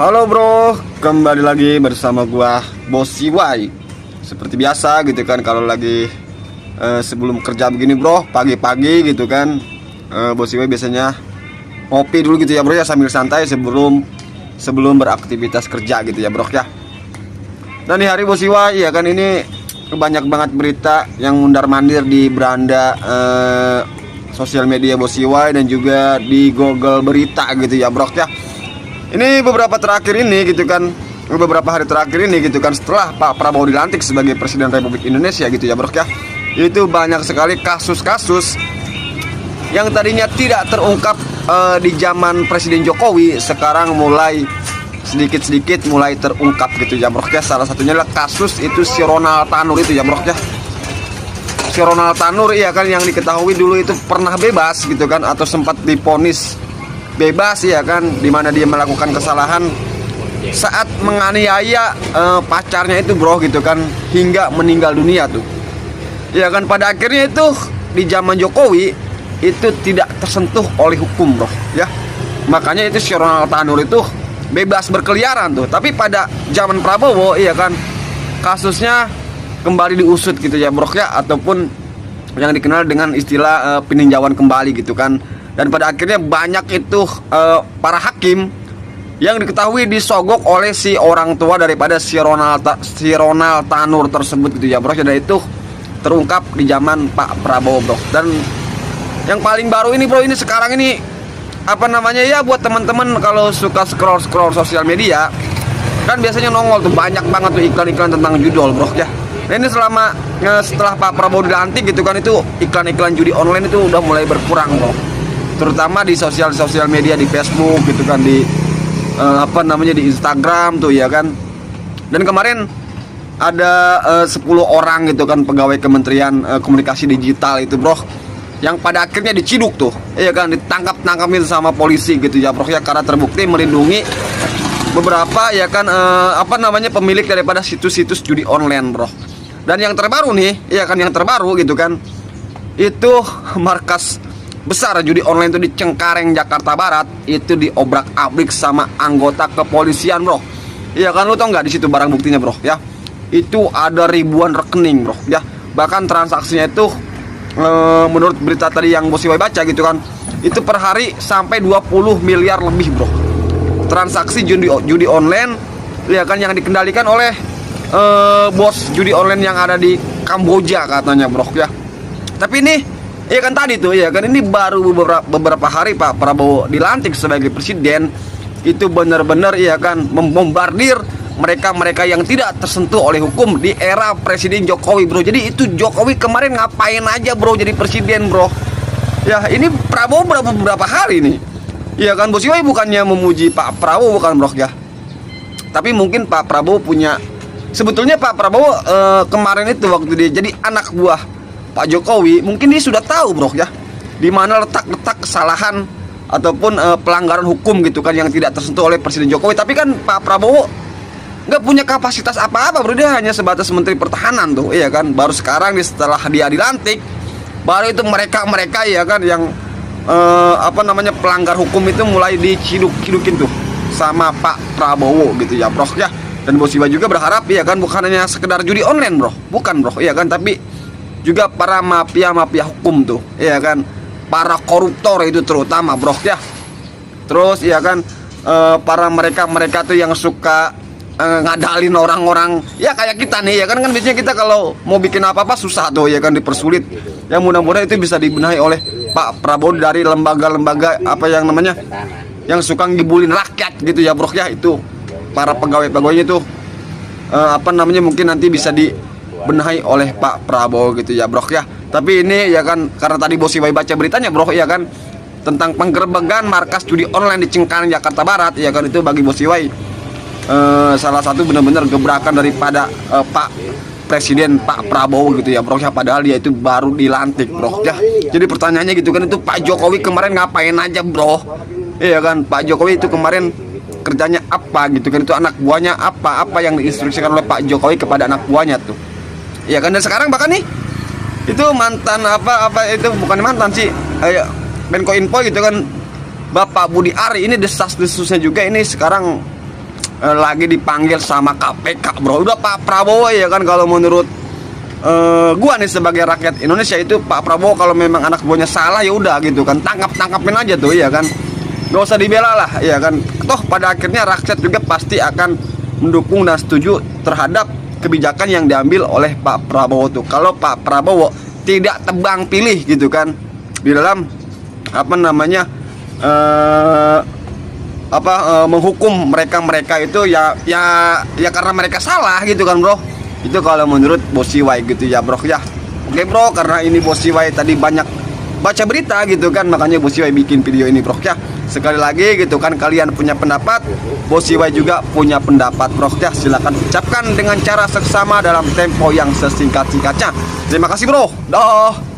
Halo bro, kembali lagi bersama gua Bos CY. Seperti biasa gitu kan, kalau lagi sebelum kerja begini bro, pagi-pagi gitu kan, Bos CY biasanya ngopi dulu gitu ya bro ya, sambil santai sebelum beraktivitas kerja gitu ya bro ya. Dan di hari Bos CY ya kan, ini banyak banget berita yang mundar-mandir di beranda sosial media Bos CY dan juga di Google berita gitu ya bro ya. Ini beberapa hari terakhir ini gitu kan, setelah Pak Prabowo dilantik sebagai Presiden Republik Indonesia gitu ya bro ya, itu banyak sekali kasus-kasus yang tadinya tidak terungkap di zaman Presiden Jokowi, sekarang mulai sedikit-sedikit mulai terungkap gitu ya bro ya. Salah satunya adalah kasus itu si Ronald Tanur itu ya bro ya. Si Ronald Tanur ya kan, yang diketahui dulu itu pernah bebas gitu kan, atau sempat divonis bebas ya kan, dimana dia melakukan kesalahan saat menganiaya pacarnya itu bro gitu kan, hingga meninggal dunia tuh ya kan. Pada akhirnya itu di zaman Jokowi itu tidak tersentuh oleh hukum bro ya, makanya itu si Ronald Tanur itu bebas berkeliaran tuh. Tapi pada zaman Prabowo ya kan, kasusnya kembali diusut gitu ya bro ya, ataupun yang dikenal dengan istilah peninjauan kembali gitu kan. Dan pada akhirnya banyak itu para hakim yang diketahui disogok oleh si orang tua daripada si Ronald Tanur tersebut gitu ya bro. Dan itu terungkap di zaman Pak Prabowo bro. Dan yang paling baru ini bro, ini sekarang ini apa namanya ya, buat teman-teman kalau suka scroll sosial media kan biasanya nongol tuh banyak banget tuh iklan-iklan tentang judol bro ya. Nah ini setelah Pak Prabowo dilantik gitu kan, itu iklan-iklan judi online itu udah mulai berkurang bro, terutama di sosial media, di Facebook gitu kan, di di Instagram tuh ya kan. Dan kemarin ada 10 orang gitu kan, pegawai Kementerian Komunikasi Digital itu bro, yang pada akhirnya diciduk tuh ya kan, ditangkapin sama polisi gitu ya bro ya, karena terbukti melindungi beberapa ya kan pemilik daripada situs-situs judi online bro. Dan yang terbaru nih ya kan, yang terbaru gitu kan, itu markas besar judi online itu di Cengkareng, Jakarta Barat, itu diobrak-abrik sama anggota kepolisian bro. Iya kan, lu tau nggak di situ barang buktinya bro ya? Itu ada ribuan rekening bro ya. Bahkan transaksinya itu menurut berita tadi yang Bos CY baca gitu kan, itu per hari sampai 20 miliar lebih bro. Transaksi judi online ya kan, yang dikendalikan oleh bos judi online yang ada di Kamboja katanya bro ya. Tapi ini ya kan tadi tuh ya kan, ini baru beberapa hari Pak Prabowo dilantik sebagai presiden, itu benar-benar ya kan membombardir mereka yang tidak tersentuh oleh hukum di era Presiden Jokowi bro. Jadi itu Jokowi kemarin ngapain aja bro jadi presiden bro ya. Ini Prabowo beberapa hari nih ya kan. Bos CY bukannya memuji Pak Prabowo bukan bro ya, tapi mungkin Pak Prabowo sebetulnya Pak Prabowo kemarin itu waktu dia jadi anak buah Pak Jokowi, mungkin dia sudah tahu bro ya, di mana letak kesalahan ataupun pelanggaran hukum gitu kan, yang tidak tersentuh oleh Presiden Jokowi. Tapi kan Pak Prabowo nggak punya kapasitas apa-apa bro, dia hanya sebatas Menteri Pertahanan tuh ya kan. Baru sekarang setelah dia dilantik, baru itu mereka ya kan yang pelanggar hukum itu mulai diciduk-cidukin tuh sama Pak Prabowo gitu ya bro ya. Dan Bos CY juga berharap ya kan, bukan hanya sekedar judi online bro, bukan bro ya kan, tapi juga para mafia hukum tuh ya kan, para koruptor itu terutama bro ya. Terus ya kan para mereka tuh yang suka ngadalin orang-orang ya kayak kita nih ya kan biasanya kita kalau mau bikin apa-apa susah tuh ya kan, dipersulit. Yang mudah-mudahan itu bisa dibenahi oleh Pak Prabowo dari lembaga-lembaga yang suka ngibulin rakyat gitu ya bro ya. Itu para pegawai-pegawainya itu mungkin nanti bisa dibenahi oleh Pak Prabowo gitu ya bro ya. Tapi ini ya kan, karena tadi Bos CY baca beritanya bro ya kan, tentang penggerbegan markas judi online di Cengkareng, Jakarta Barat ya kan, itu bagi Bos CY salah satu benar-benar gebrakan daripada Pak Presiden Pak Prabowo gitu ya bro ya. Padahal dia itu baru dilantik bro ya. Jadi pertanyaannya gitu kan, itu Pak Jokowi kemarin ngapain aja bro? Iya kan, Pak Jokowi itu kemarin kerjanya apa gitu kan, itu anak buahnya apa yang diinstruksikan oleh Pak Jokowi kepada anak buahnya tuh ya kan. Dan sekarang bahkan nih itu mantan itu bukan mantan sih, Menko Info gitu kan, Bapak Budi Ari, ini desas-desusnya juga ini sekarang lagi dipanggil sama KPK bro. Udah Pak Prabowo ya kan, kalau menurut gua nih sebagai rakyat Indonesia itu Pak Prabowo kalau memang anak buahnya salah ya udah gitu kan, tangkapin aja tuh ya kan, gak usah dibela lah ya kan. Toh pada akhirnya rakyat juga pasti akan mendukung dan setuju terhadap kebijakan yang diambil oleh Pak Prabowo tuh. Kalau Pak Prabowo tidak tebang pilih gitu kan di dalam apa namanya menghukum mereka itu ya karena mereka salah gitu kan bro. Itu kalau menurut Bos Iwai gitu ya bro ya. Oke bro, karena ini Bos Iwai tadi banyak baca berita gitu kan, makanya Bos Iwai bikin video ini bro ya. Sekali lagi gitu kan, kalian punya pendapat, Bos Iwai juga punya pendapat bro ya. Silakan ucapkan dengan cara seksama dalam tempo yang sesingkat-singkatnya. Terima kasih bro. Dah.